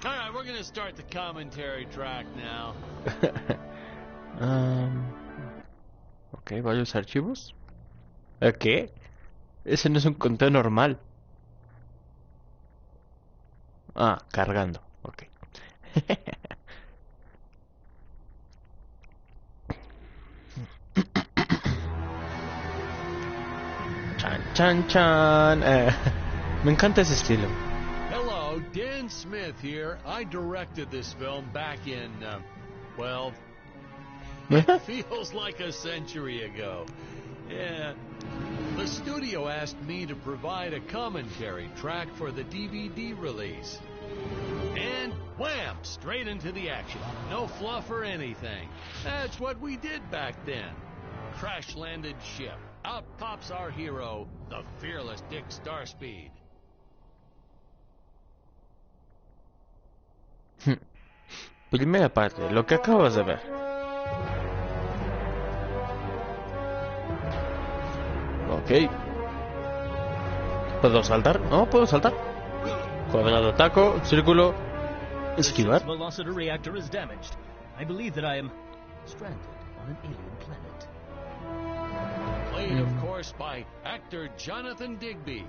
All right, we're gonna start the commentary track now. Ok, varios archivos. ¿Qué? Ese no es un conteo normal. Ah, cargando. Ok. Chan, chan, chan. Me encanta ese estilo. Hello, Dan Smith here. I directed this film back in, well, it feels like a century ago. Yeah. The studio asked me to provide a commentary track for the DVD release. And wham! Straight into the action. No fluff or anything. That's what we did back then. Crash-landed ship. Out pops our hero, the fearless Dick Starspeed. Primera parte, lo que acabas de ver. Ok. ¿Puedo saltar? No, puedo saltar. Cuadrado ataco, círculo, esquivar. Velocity reactor is damaged. I believe that I am stranded on an alien planet. Played, of course, by actor Jonathan Digby.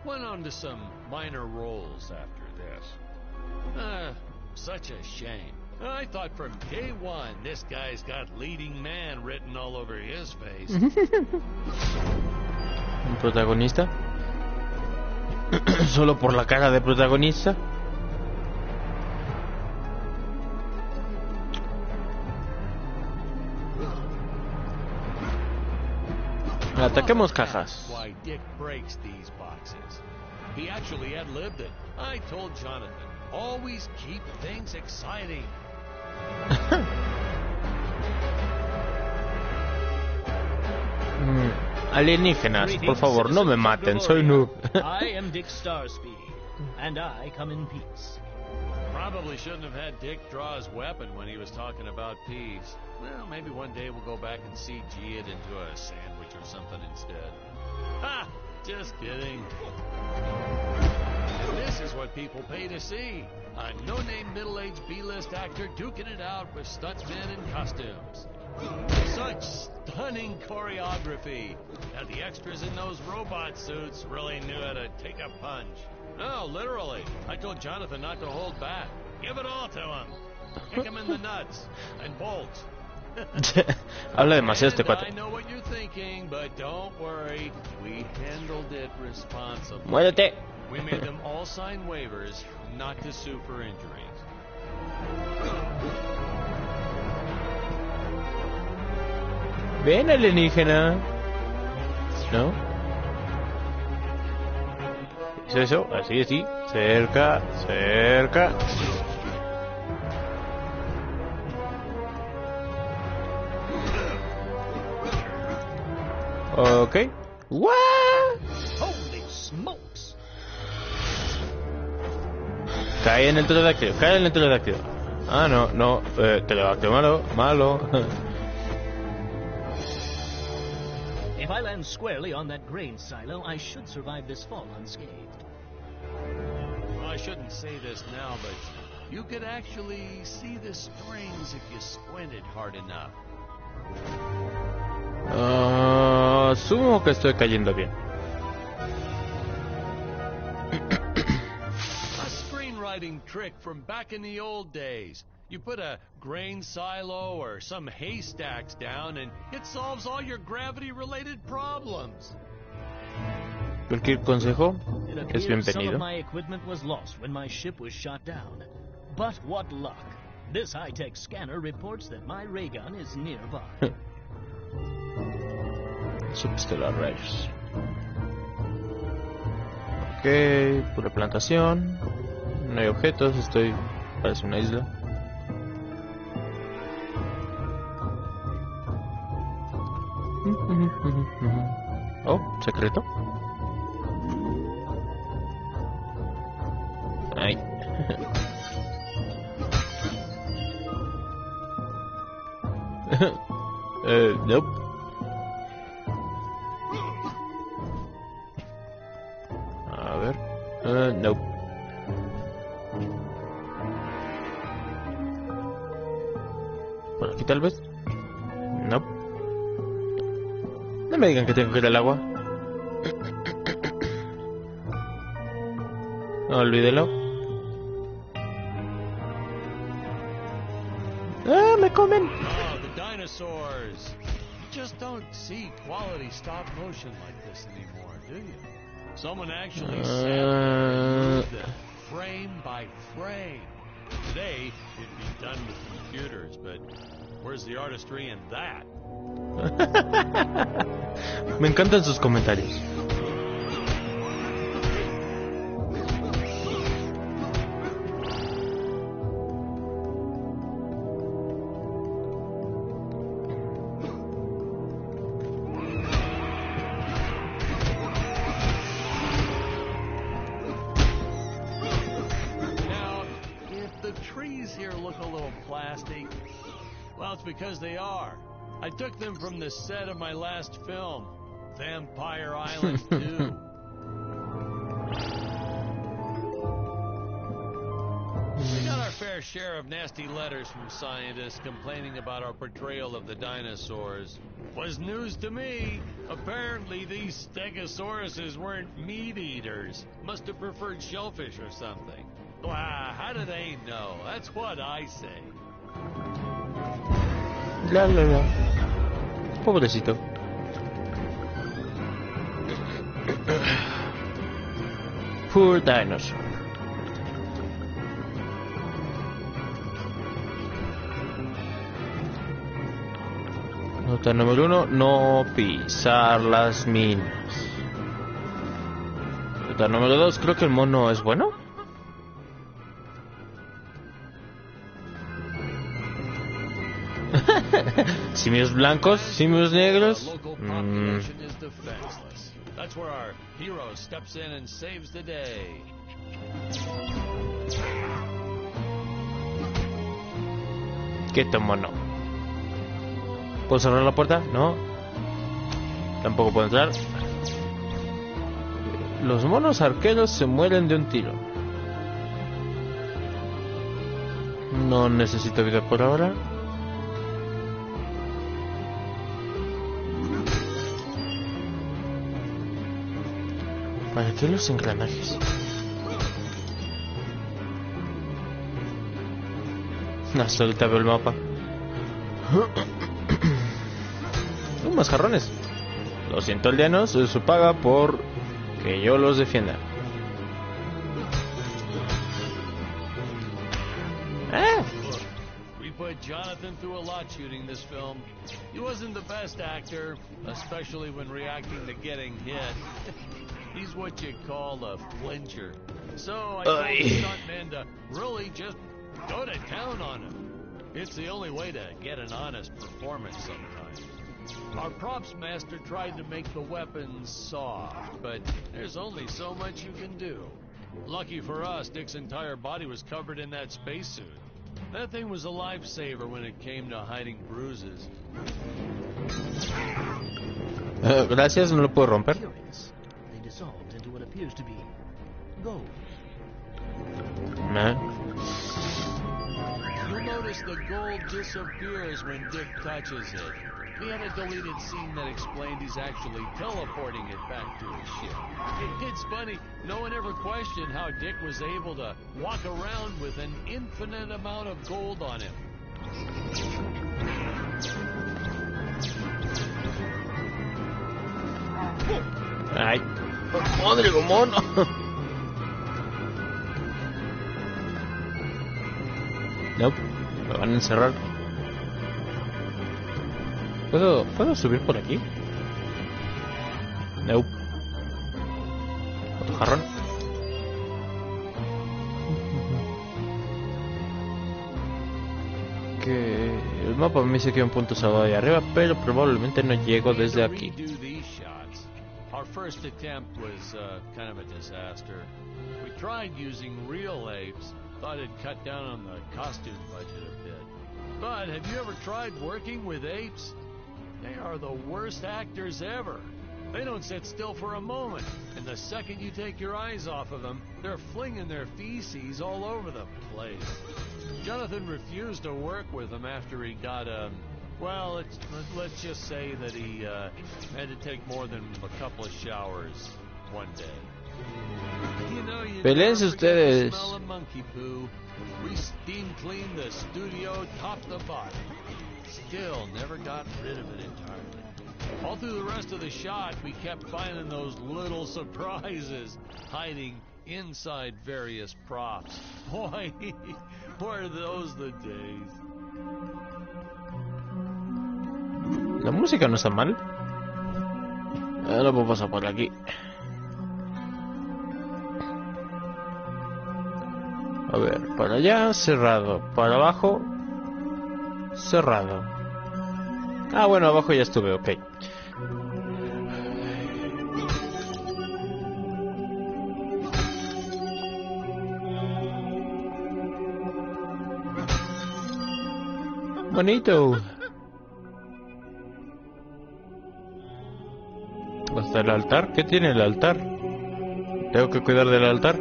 Went on to some minor roles after this. Such a shame. I thought from day one this guy's got leading man written all over his face. Un protagonista. Solo por la cara de protagonista. Ataquemos cajas. Why Dick breaks these boxes. He actually ad-libbed it. I told Jonathan, always keep things exciting. Alienígenas, por favor, no me maten, soy noob. I am Dick Starspeed, and I come in peace. Probably shouldn't have had Dick draw his weapon when he was talking about peas. Well, maybe one day we'll go back and CG it into a sandwich or something instead. Ha! Just kidding. This is what people pay to see. A no-name middle-aged B-list actor duking it out with stuntmen in costumes. Such stunning choreography. Now the extras in those robot suits really knew how to take a punch. No, literally. I told Jonathan not to hold back. Give it all to him. Kick him in the nuts and bolts. Habla demasiado este cuate. I know what you're thinking, but don't worry. We handled it responsibly. Muévete. We made them all sign waivers not to sue for injuries. Ven, alienígena. ¿No? ¿Hizo eso? Así, así. Cerca, cerca. Ok. ¿What? Holy smokes! Cae en el pterodáctilo, cae en el pterodáctilo. Ah, no, no. Pterodáctilo malo, malo. If I land squarely on that grain silo, I should survive this fall unscathed. I shouldn't say this now, but you could actually see the strings if you squinted hard enough. Asumo que estoy cayendo bien. A screenwriting trick from back in the old days. You put a grain silo or some haystacks down and it solves all your gravity-related problems. Cualquier consejo It es appears some bienvenido. of my equipment was lost when my ship was shot down. But what luck! This high-tech scanner reports that my ray gun is nearby. Substellar Rays. Ok, pura plantación. No hay objetos, estoy... parece una isla. Oh, secreto. Ay. Nope. A ver. Nope. Por aquí tal vez. No. No me digan que tengo que ir al agua. No, olvídelo. ¡Ah, me comen! Oh, the dinosaurs. You just don't see quality stop motion like this anymore, do you? Someone actually sat there and moved them frame by frame. Today, it'd be done with computers, but where's the artistry in that? Me encantan sus comentarios. Well, it's because they are. I took them from the set of my last film, Vampire Island 2. We got our fair share of nasty letters from scientists complaining about our portrayal of the dinosaurs. Was news to me. Apparently, these stegosauruses weren't meat eaters. Must have preferred shellfish or something. Wow, how do they know? That's what I say. La la la. Pobrecito. Poor dinosaur. Nota número 1, no pisar las minas. Nota número 2, creo que el mono es bueno. Simios blancos, simios negros. That's where our hero steps in and saves the day. Quieto, mono. ¿Puedo cerrar la puerta? No. Tampoco puedo entrar. Los monos arqueros se mueren de un tiro. No necesito vida por ahora. ¿Para qué los engranajes? Hasta ahorita veo el mapa. Más jarrones. Lo siento, aldeanos, es su paga por que yo los defienda. We put Jonathan through a lot shooting this film. He wasn't the best actor, especially when reacting to getting hit. He's what you call a flincher. So I told the stuntman to really just go to town on him. It's the only way to get an honest performance sometimes. Our props master tried to make the weapons soft, but there's only so much you can do. Lucky for us, Dick's entire body was covered in that spacesuit. That thing was a lifesaver when it came to hiding bruises. Gracias, no lo puedo romper. They dissolved into what appears to be gold. You'll notice the gold disappears when Dick touches it. We had a deleted scene that explained he's actually teleporting it back to his ship. It's funny, no one ever questioned how Dick was able to walk around with an infinite amount of gold on him. Ay, madre mono. Nope, me van a encerrar. ¿Puedo subir por aquí? Nope. Otro jarrón. Que el mapa me dice que hay un punto salvado ahí arriba, pero probablemente no llego desde aquí. Our first attempt was kind of a disaster. We tried using real apes, thought it'd cut down on the costume budget a bit. But have you ever tried working with apes? They are the worst actors ever. They don't sit still for a moment, and the second you take your eyes off of them, they're flinging their feces all over the place. Jonathan refused to work with them after he got well, let's just say that he had to take more than a couple of showers one day. You know, you Pelense never forget the ustedes. smell of monkey poo. We steam cleaned the studio top to bottom. Still never got rid of it entirely. All through the rest of the shot, we kept finding those little surprises hiding inside various props. Boy, were those the days. La música no está mal. Ahora puedo pasar por aquí. A ver, para allá, cerrado. Para abajo, cerrado. Ah, bueno, abajo ya estuve, ok. Bonito. Hasta el altar. ¿Qué tiene el altar? ¿Tengo que cuidar del altar?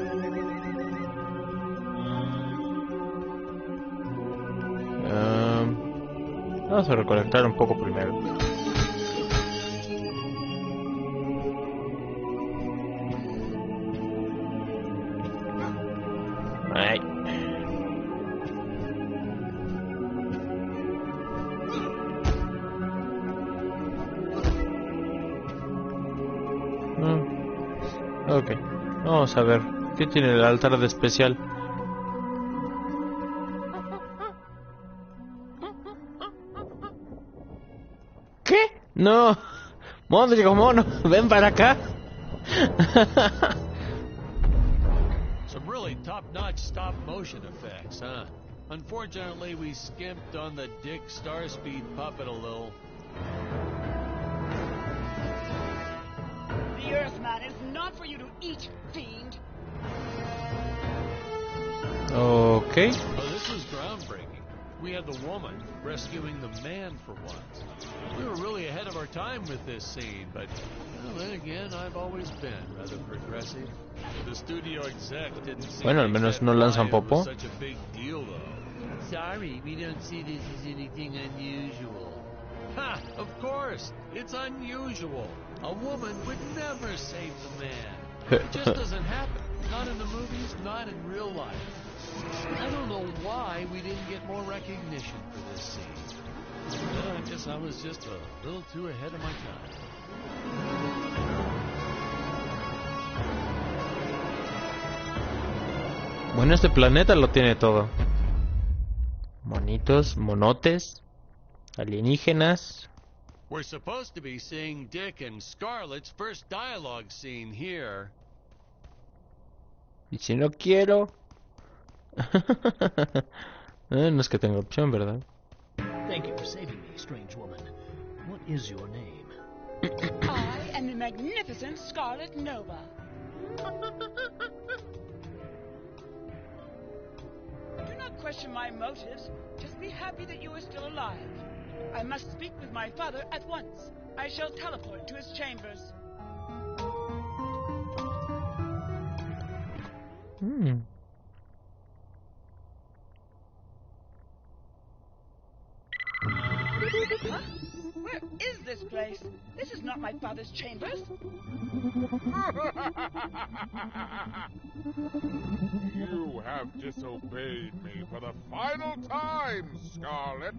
Vamos a recolectar un poco primero. Ay. Ok, vamos a ver. ¿Qué tiene el altar de especial? ¿Qué? No. Móndrigo mono, ven para acá. Some really top-notch stop-motion effects, huh? Unfortunately, we skimped on the Dick Starspeed puppet a little. The Earthman is not for you to eat, fiend. Ok. Oh, this was groundbreaking. We had the woman rescuing the man for once. We were really ahead of our time with this scene, but well, then again, I've always been rather progressive. The studio exec didn't seem Bueno, al menos no lanzan why it was popo. such a big deal, though. Sorry, we don't see this as anything unusual. Ha! Of course, it's unusual. A woman would never save the man. It just doesn't happen. Not in the movies, not in real life. I don't know why we didn't get more recognition for this scene. Well, I guess I was just a little too ahead of my time. Bueno, este planeta lo tiene todo. Monitos, monotes, alienígenas. We're supposed to be seeing Dick and Scarlett's first dialogue scene here. Y si no quiero... no es que tenga opción, ¿verdad? Thank you for saving me, strange woman. What is your name? I am the magnificent Scarlet Nova. Do not question my motives. Just be happy that you are still alive. I must speak with my father at once. I shall teleport to his chambers. Hmm. Huh? Where is this place? This is not my father's chambers. You have disobeyed me for the final time, Scarlet.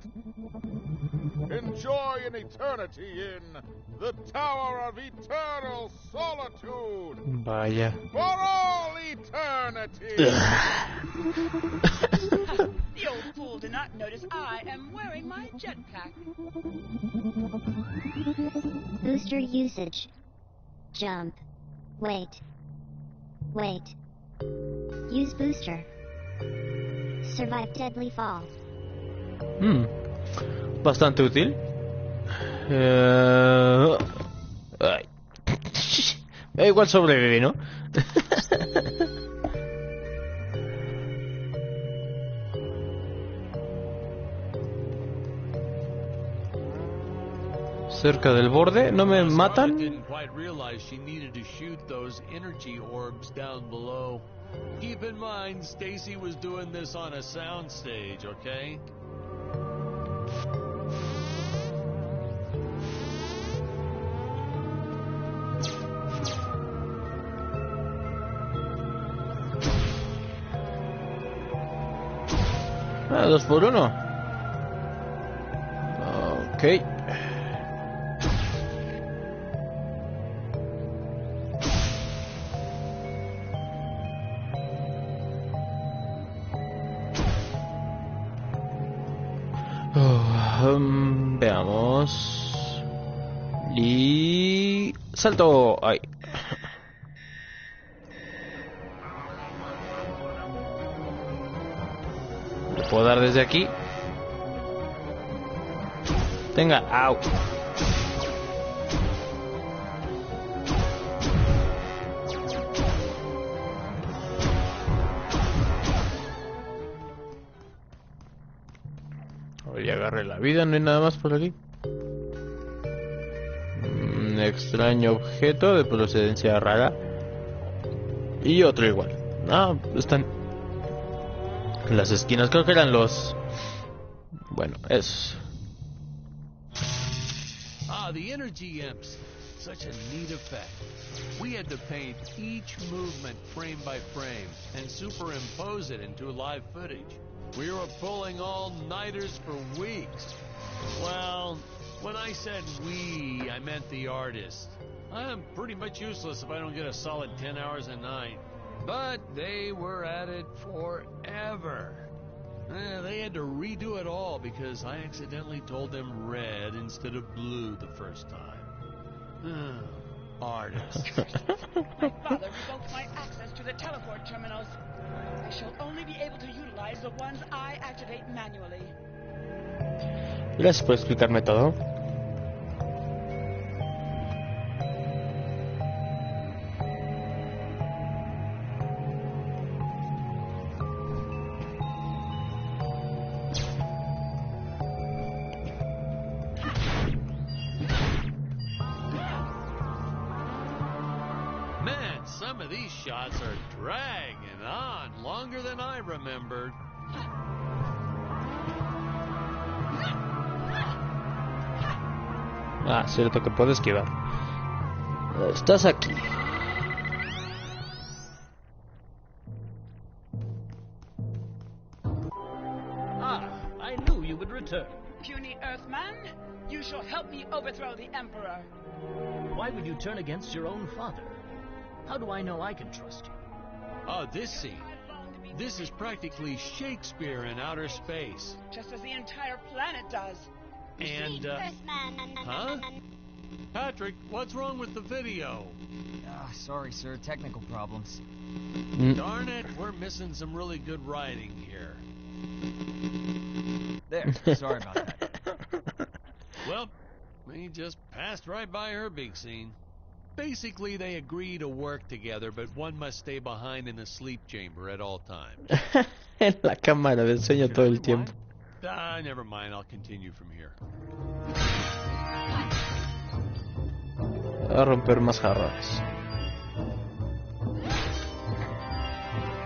Enjoy an eternity in the Tower of Eternal Solitude Vaya. for all eternity. The old fool did not notice I am wearing my jetpack. Booster usage. Jump. Wait. Wait. Use booster. Survive deadly fall. Bastante útil. Ay. Igual sobreviví, ¿no? cerca del borde. ¿No me Scarlett matan? didn't quite realize she needed to shoot those energy orbs down below. Keep in mind, Stacy was doing this on a soundstage, okay? Ah, 2 por 1. Ok. Veamos. Y... salto. Ay. ¿Le puedo dar desde aquí? Tenga. Au. Ya agarré la vida, no hay nada más por aquí. Un extraño objeto de procedencia rara. Y otro igual. Ah, están en las esquinas, creo que eran los... Bueno, es... Ah, the energy imps. Such a neat effect. We had to paint each movement frame by frame and superimpose it into live footage. We were pulling all-nighters for weeks. Well, when I said we, I meant the artists. I'm pretty much useless if I don't get a solid 10 hours a night. But they were at it forever. They had to redo it all because I accidentally told them red instead of blue the first time. Artists. My father revoked my access to the teleport terminals. I shall only be able to utilize the ones I activate manually. Gracias por explicarme todo. Man, some of these shots are dragging on longer than I remembered. Ah, cierto que puedo esquivar. Estás aquí. Ah, I knew you would return. Puny Earthman, you shall help me overthrow the Emperor. Why would you turn against your own father? How do I know I can trust you? Oh, this scene. This is practically Shakespeare in outer space. Just as the entire planet does. And, huh? Patrick, what's wrong with the video? Sorry, sir. Technical problems. Darn it, we're missing some really good writing here. There. Sorry about that. Well, we just passed right by her big scene. Basically, they agree to work together, but one must stay behind in the sleep chamber at all times. En la cámara de enseño todo el tiempo. Never mind, I'll continue from here. A romper más jarrones.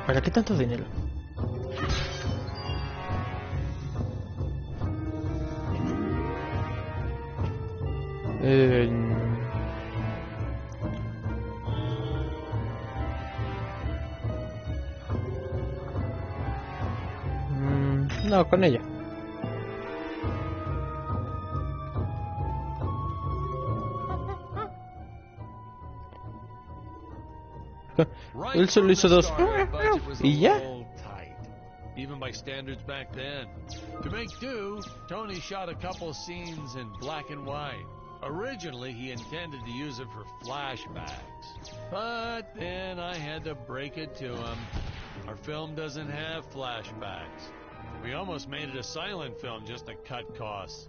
¿Para qué tanto dinero? No, con ella. Él solo hizo dos. Y ya. Even by standards back then. To make do, Tony shot a couple scenes in black and white. Originally, he intended to use it for flashbacks. But then I had to break it to him. Our film doesn't have flashbacks. We almost made it a silent film just to cut costs.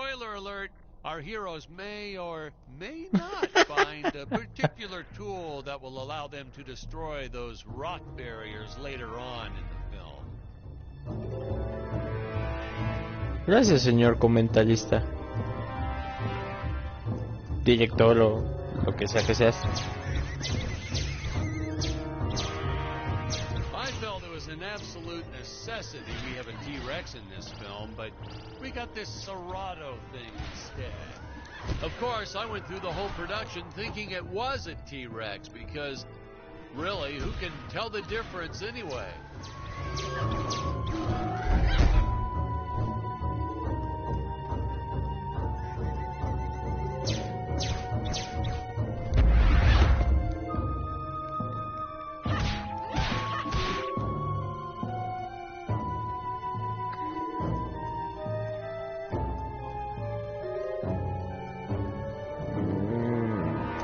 Spoiler alert, our heroes may or may not find a particular tool that will allow them to destroy those rock barriers later on in the film. Gracias, señor comentarista. Director o lo que sea que seas. I felt it was an absolute necessity we have a T-Rex in this film, but we got this Serato thing instead. Of course, I went through the whole production thinking it was a T-Rex because, really, who can tell the difference anyway?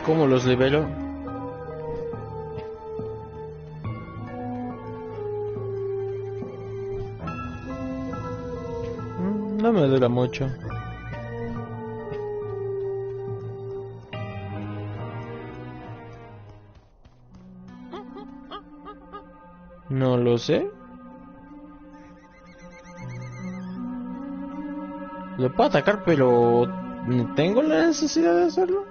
¿Cómo los libero? No me dura mucho. No lo sé. Lo puedo atacar, pero ¿no tengo la necesidad de hacerlo?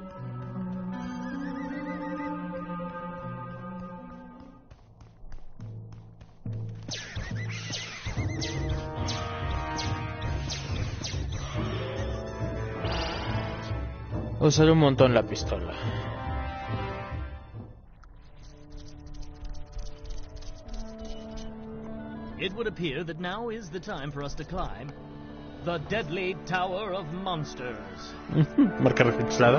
Usaré un montón la pistola. It would appear that now is the time for us to climb the deadly Tower of Monsters. Marca registrada.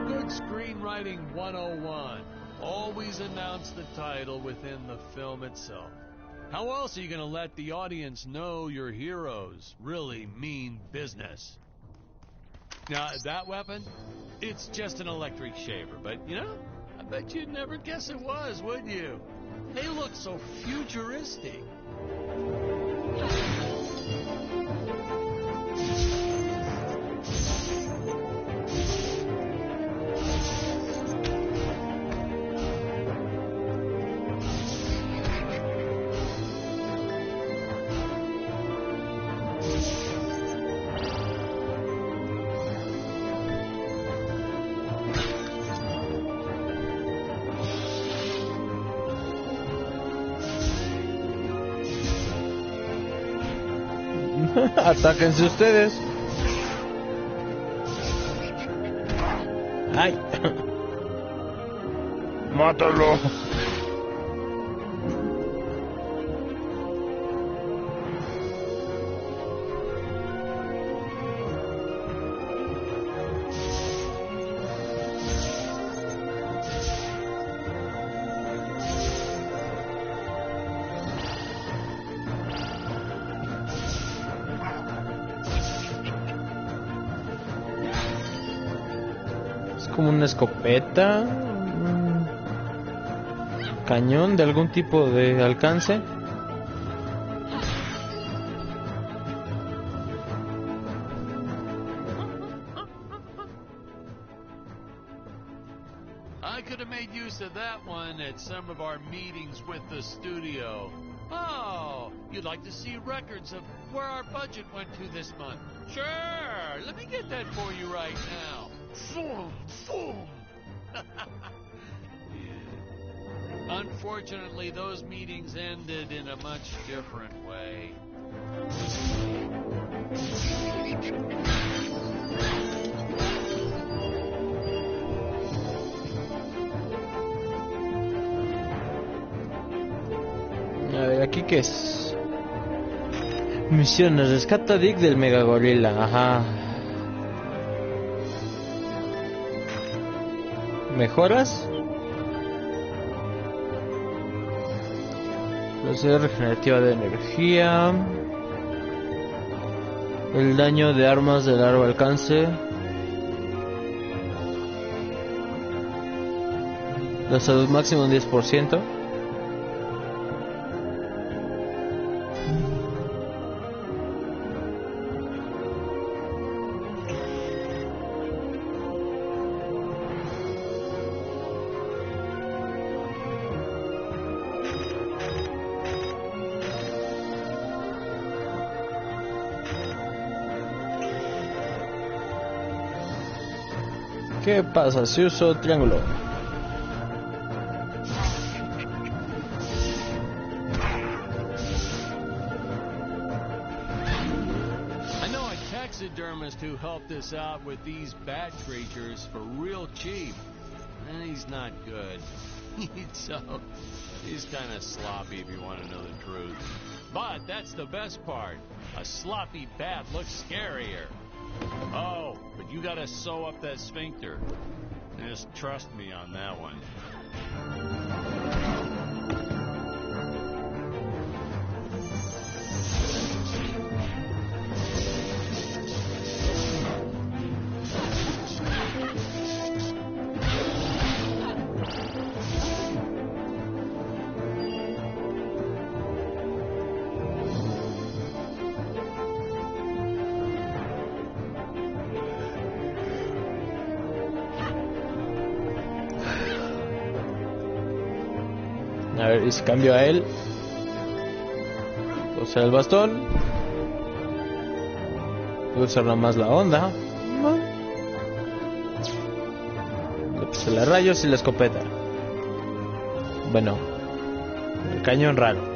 Good screenwriting 101. Always announce the title within the film itself. How else are you going to let the audience know your heroes really mean business? Now, that weapon, it's just an electric shaver, but, you know, I bet you'd never guess it was, would you? They look so futuristic. Atáquense ustedes. Ay. Mátalo. Como una escopeta, un cañón de algún tipo de alcance. I could have made use of that one at some of our meetings with the studio. Oh, you'd like to see records of where our budget went to this month? Sure, let me get that for you right now. Boom, boom. Yeah. Unfortunately, those meetings ended in a much different way. A ver, ¿aquí qué es? Misiones, rescata a Dick del megagorila. Ajá. ¿Mejoras? Velocidad regenerativa de energía. El daño de armas de largo alcance. La salud máxima un 10%. ¿Qué pasa si uso triángulo? I know a taxidermist who helped us out with these bat creatures for real cheap. And he's not good. He's kind of sloppy if you want to know the truth. But that's the best part. A sloppy bat looks scarier. Oh, but you gotta sew up that sphincter. Just trust me on that one. A ver, y si cambio a él. Usar el bastón. Voy a usar nomás la onda. Le puse los rayos y la escopeta. Bueno, el cañón raro.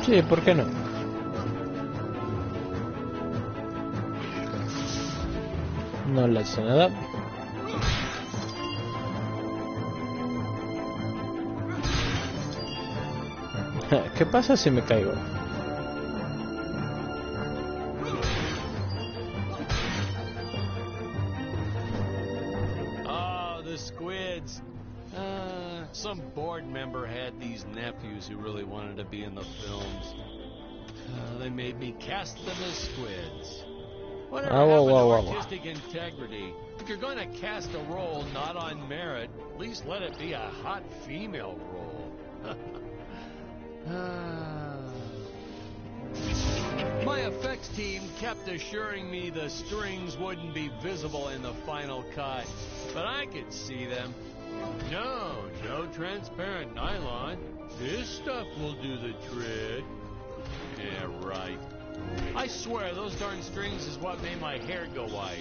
Sí, ¿por qué no? No le hace nada. ¿Qué pasa si me caigo? Oh, the squids. Some board member had these nephews who really wanted to be in the films. They made me cast them as squids. Whatever happened to artistic integrity? If you're going to cast a role not on merit, at least let it be a hot female role. My effects team kept assuring me the strings wouldn't be visible in the final cut, but I could see them. No transparent nylon. This stuff will do the trick. Yeah, right. I swear those darn strings is what made my hair go white.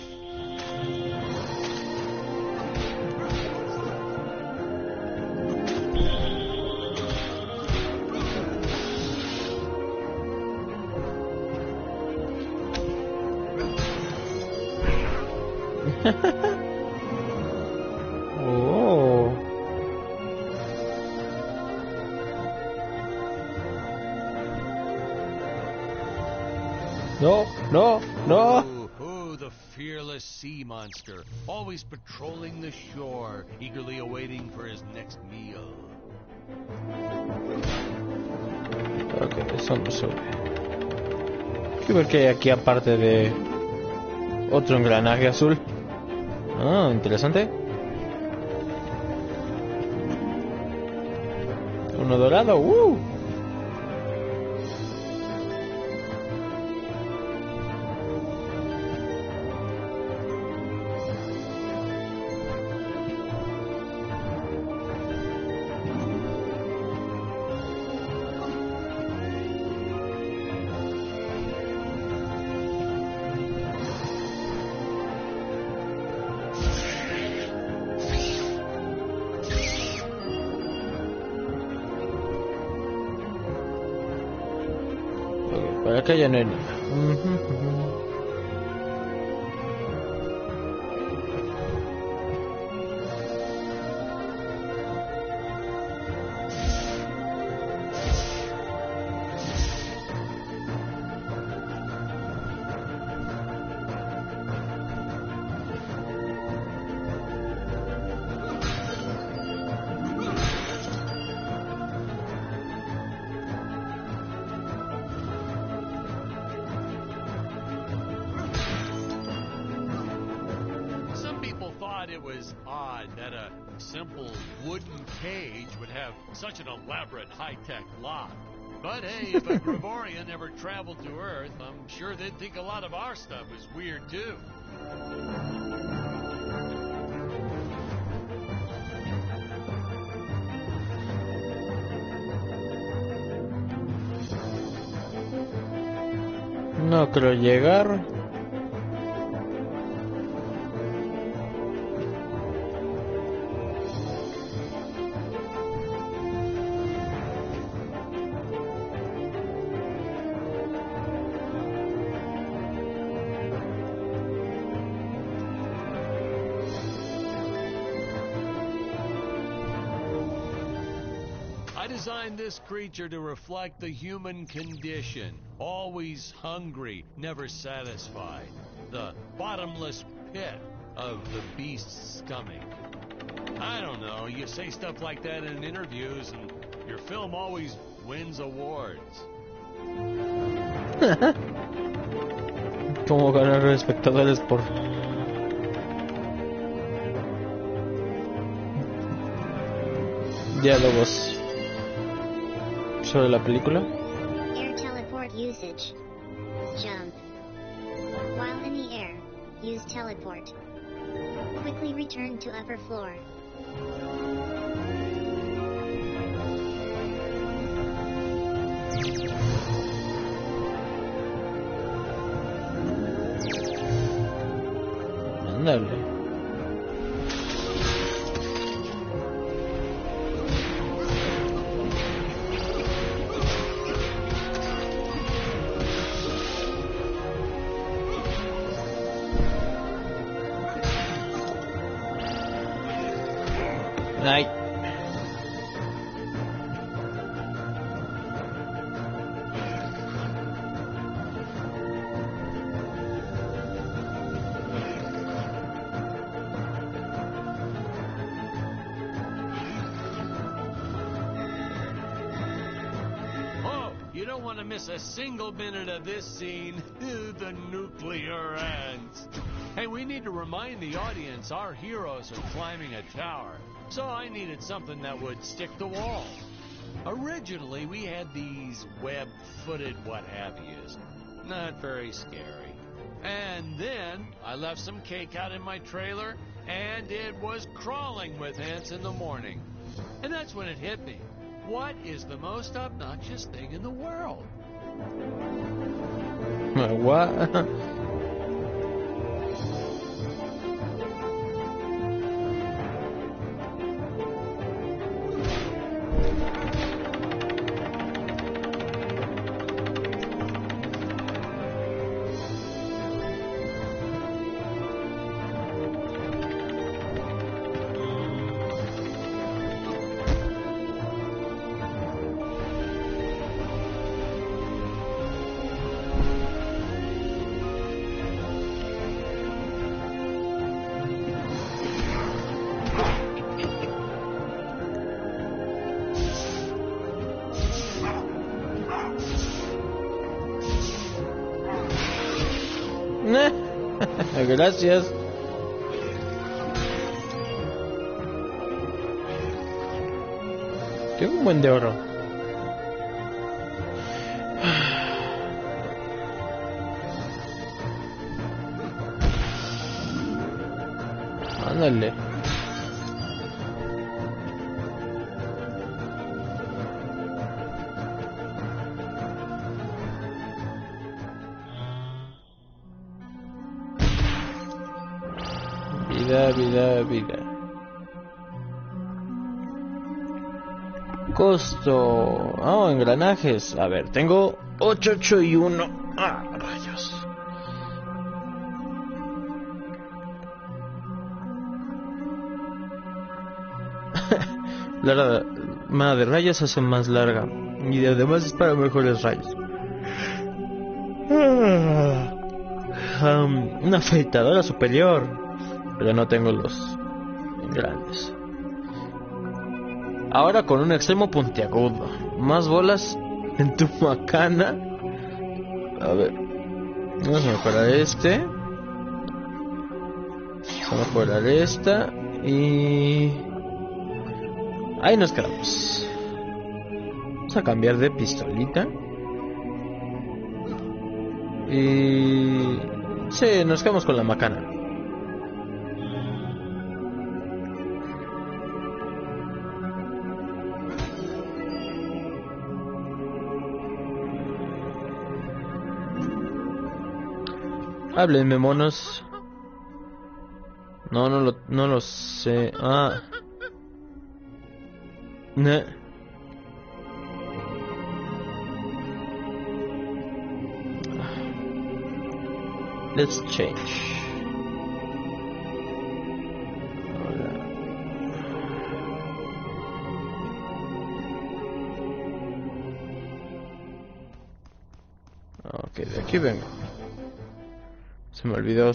Oh. No. Ooh, the fearless sea monster, always patrolling the shore, eagerly awaiting for his next meal. Ok, eso no sube. Quiero ver qué hay aquí aparte de otro engranaje azul. Ah, interesante. Uno dorado. Para acá ya no hay nada. is odd that a simple wooden cage would have such an elaborate high-tech lock. But hey, if a Gregorian ever traveled to Earth, I'm sure they'd think a lot of our stuff is weird too. No creo llegar. I designed this creature to reflect the human condition. Always hungry, never satisfied. The bottomless pit of the beast's stomach. I don't know, you say stuff like that in interviews and your film always wins awards. ¿Cómo ganar espectadores por diálogos sobre la película? Air teleport usage. Jump. While in the air, use teleport. Quickly return to upper floor. Ándale. Ay. Oh, you don't want to miss a single minute of this scene. The nuclear ants. Hey, we need to remind the audience our heroes are climbing a tower. So I needed something that would stick to walls. Originally, we had these web-footed what-have-yous. Not very scary. And then I left some cake out in my trailer, and it was crawling with ants in the morning. And that's when it hit me. What is the most obnoxious thing in the world? What? Gracias. Tengo un buen de oro. Ándale. Vida. Costo. Engranajes. A ver, tengo 8 y 1. Rayos. La mana de rayos hace más larga. Y además es para mejores rayos. Una afeitadora superior. Pero no tengo los grandes. Ahora con un extremo puntiagudo. Más bolas en tu macana. A ver. Vamos a mejorar este. Vamos a mejorar esta. Y ahí nos quedamos. Vamos a cambiar de pistolita. Y sí, nos quedamos con la macana. Háblenme, monos. No lo sé. Ah. Ne. Let's change. Ok, de aquí vengo. Se me olvidó.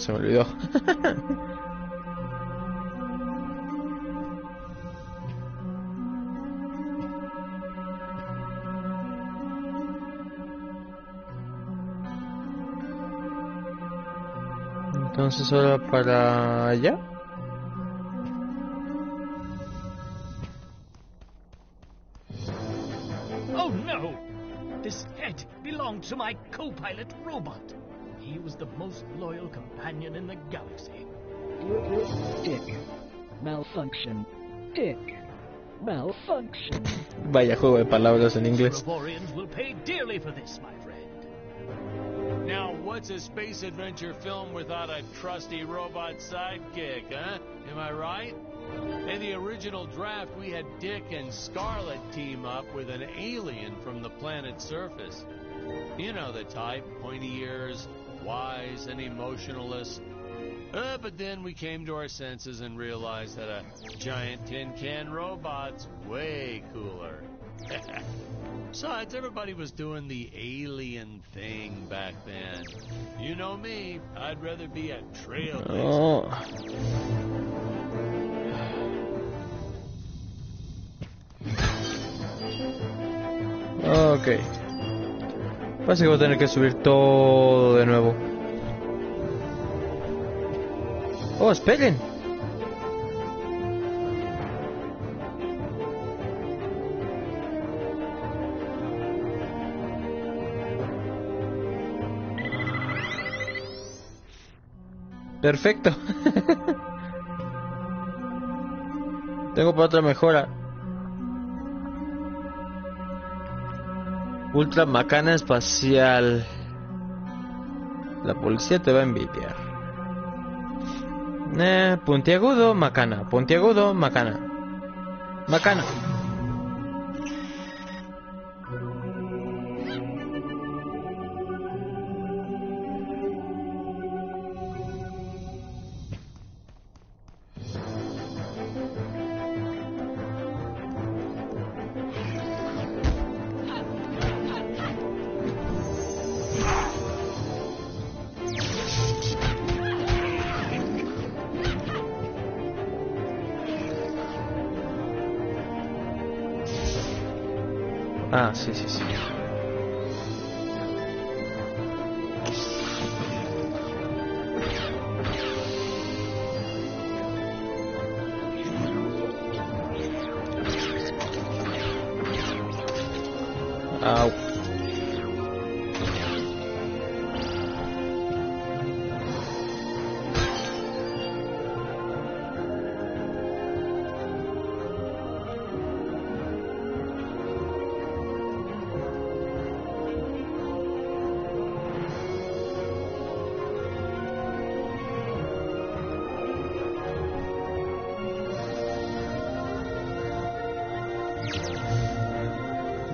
Entonces ahora para allá. Oh no! This head belonged to my co-pilot robot. He was the most loyal companion in the galaxy. Dick. Malfunction. Dick. Malfunction. Vaya juego de palabras en inglés. Gregorians will pay dearly for this, my friend. Now, what's a space adventure film without a trusty robot sidekick, huh? Am I right? In the original draft, we had Dick and Scarlet team up with an alien from the planet's surface. You know the type, pointy ears, wise and emotionalist. But then we came to our senses and realized that a giant tin can robot's way cooler. Besides, everybody was doing the alien thing back then. You know me, I'd rather be a trailblazer. Ok. Parece que voy a tener que subir todo de nuevo. Oh, esperen. Perfecto. Tengo para otra mejora. Ultra macana espacial. La policía te va a envidiar. Puntiagudo, macana. Puntiagudo, macana. Macana. Ah, sí. Au.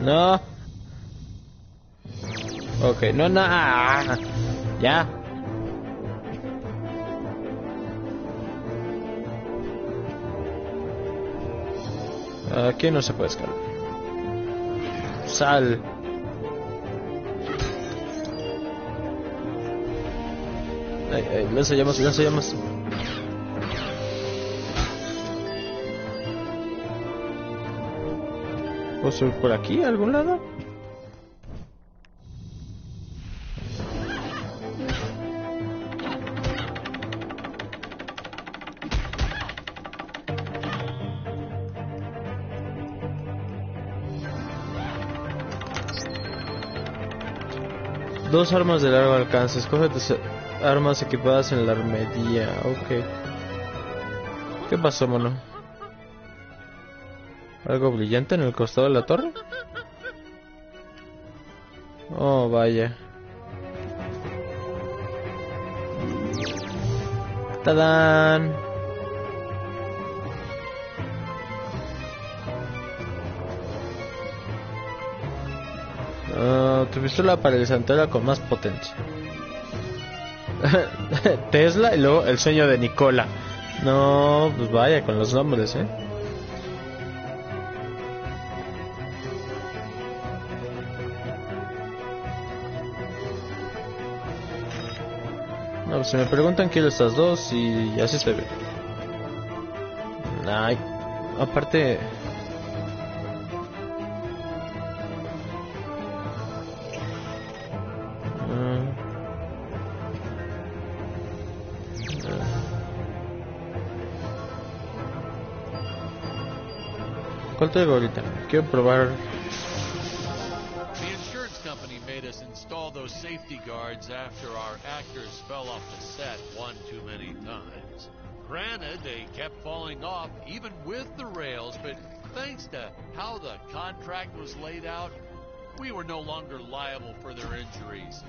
No. Ok, no. Ya. Aquí no se puede escalar. Sal. Lanza llamas. ¿Puedo subir por aquí a algún lado? 2 armas de largo alcance. Escoge tus armas equipadas en la armería. Ok. ¿Qué pasó, mono? ¿Algo brillante en el costado de la torre? Oh, vaya. ¡Tadán! Tu pistola paralizante con más potencia. Tesla y luego el sueño de Nicola. No, pues vaya con los nombres, No, pues si me preguntan quiero estas dos y así se ve. Ay, aparte... ¿Cuál traigo ahorita? Quiero probar... The insurance company made us install those safety guards after our actors fell off the set one too many times. Granted, they kept falling off even with the rails, but thanks to how the contract was laid out, we were no longer liable for their injuries.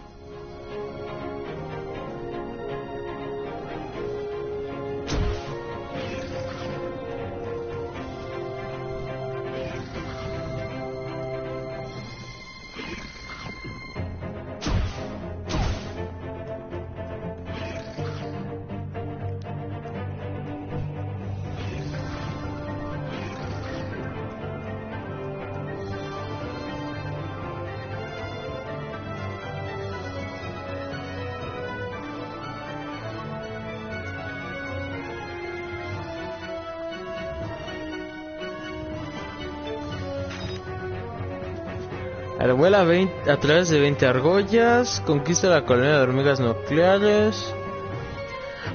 Vuela a través de 20 argollas, conquista la colonia de hormigas nucleares,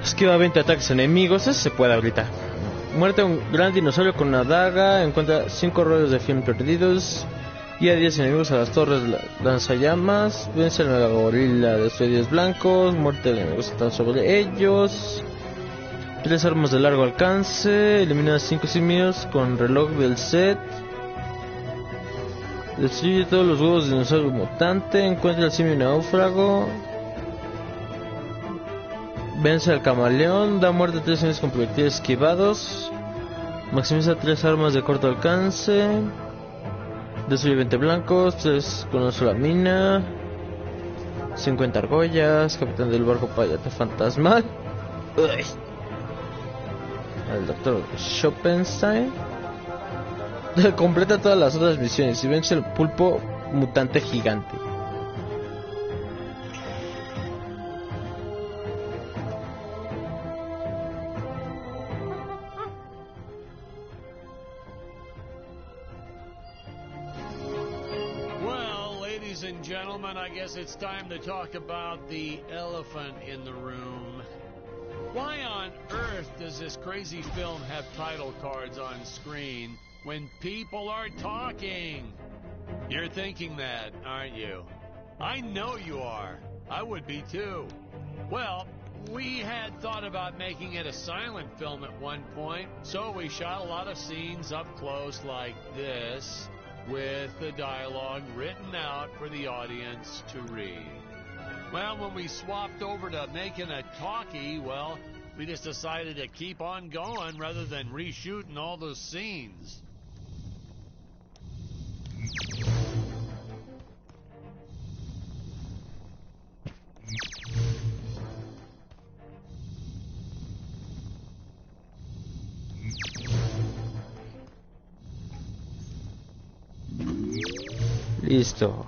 esquiva 20 ataques enemigos, eso se puede ahorita. Muerte a un gran dinosaurio con una daga, encuentra 5 rollos de film perdidos, guía 10 enemigos a las torres lanzallamas, vence al megagorila, destruye 10 blancos, muerte de enemigos que están sobre ellos, 3 armas de largo alcance, elimina 5 simios con reloj del set. Destruye todos los huevos de dinosaurio mutante, encuentra el simio náufrago, vence al camaleón, da muerte a 3 enemigos con proyectiles esquivados, maximiza 3 armas de corto alcance, destruye 20 blancos, 3 con una sola mina, 50 argollas, capitán del barco payate fantasmal, el doctor Schopenstein. Completa todas las otras misiones y vence el pulpo mutante gigante. Well, ladies and gentlemen, I guess it's time to talk about the elephant in the room. Why on earth does this crazy film have title cards on screen when people are talking? You're thinking that, aren't you? I know you are. I would be too. Well, we had thought about making it a silent film at one point, so we shot a lot of scenes up close like this, with the dialogue written out for the audience to read. Well, when we swapped over to making a talkie, well, we just decided to keep on going rather than reshooting all those scenes. Listo.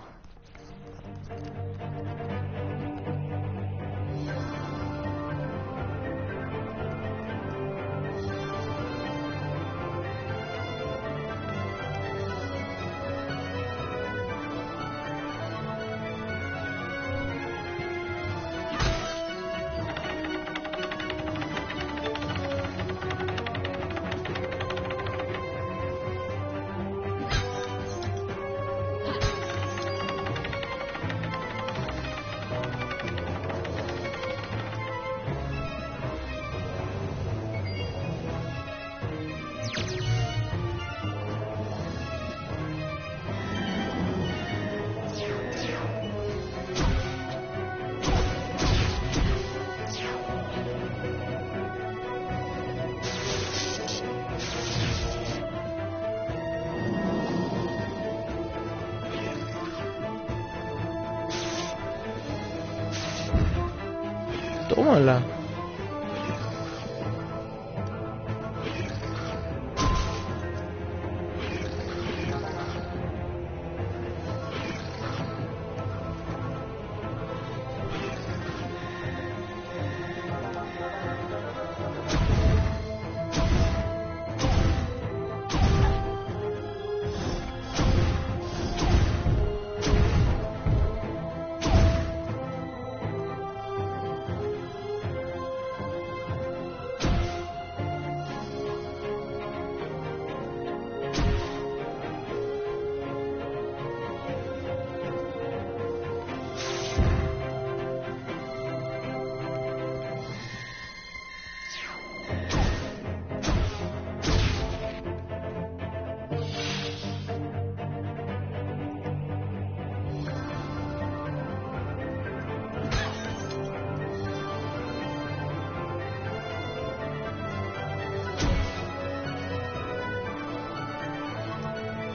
Tómala.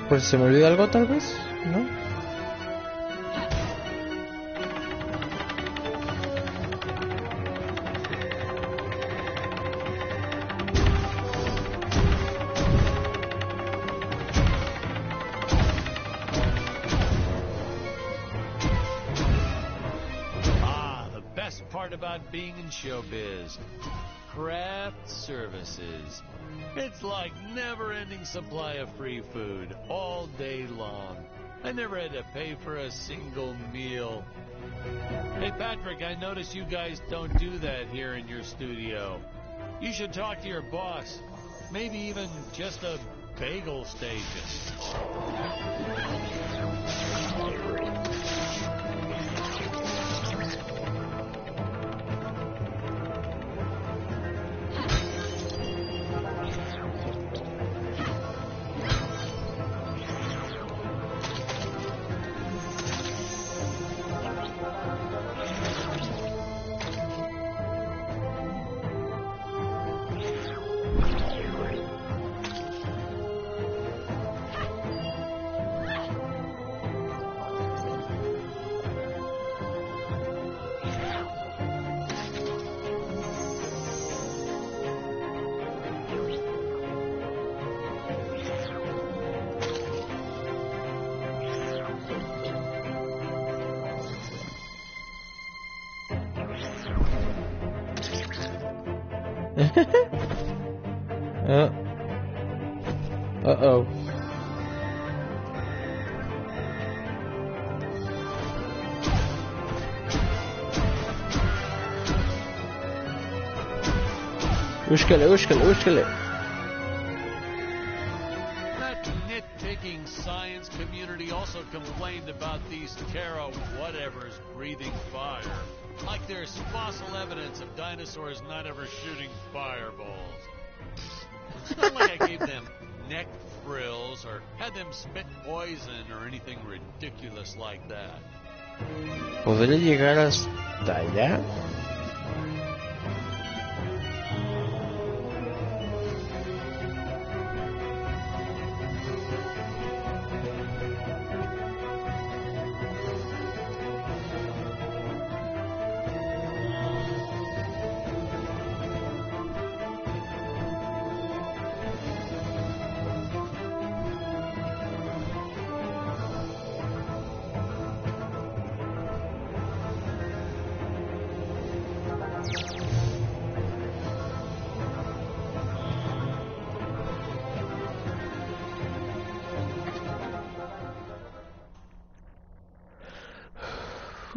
Pues se me olvida algo tal vez, ¿no? Ah, the best part about being in showbiz. Craft services. It's like never-ending supply of free food all day long. I never had to pay for a single meal. Hey Patrick, I notice you guys don't do that here in your studio. You should talk to your boss. Maybe even just a bagel station. Uh-oh. Búscale, búscale, búscale. That nitpicking science community also complained about these Terra whatevers breathing fire. Like there's fossil evidence of dinosaurs not ever shooting fireballs. It's not like I gave them neck frills or had them spit poison or anything ridiculous like that. ¿Podré llegar hasta allá?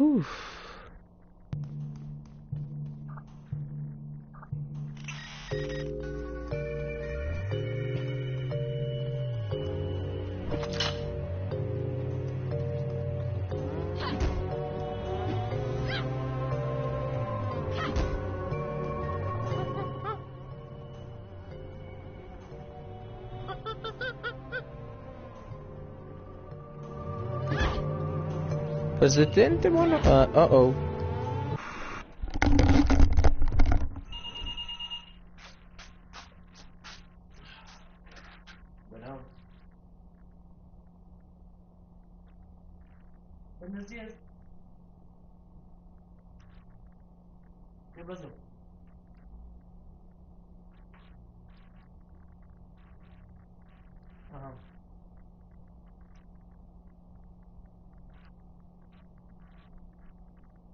Uf. Pues detente, mono. Uh-oh. Bueno. Buenos días. ¿Qué pasó? Ajá.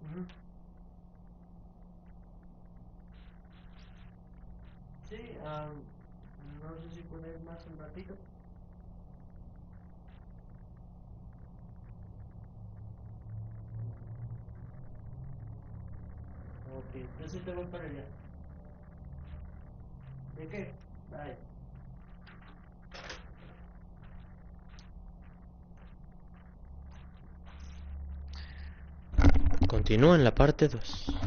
Ujú. Sí, no sé si poner más un ratito. Ok, entonces te voy para allá. ¿De qué? Bye. Continúa en la parte 2.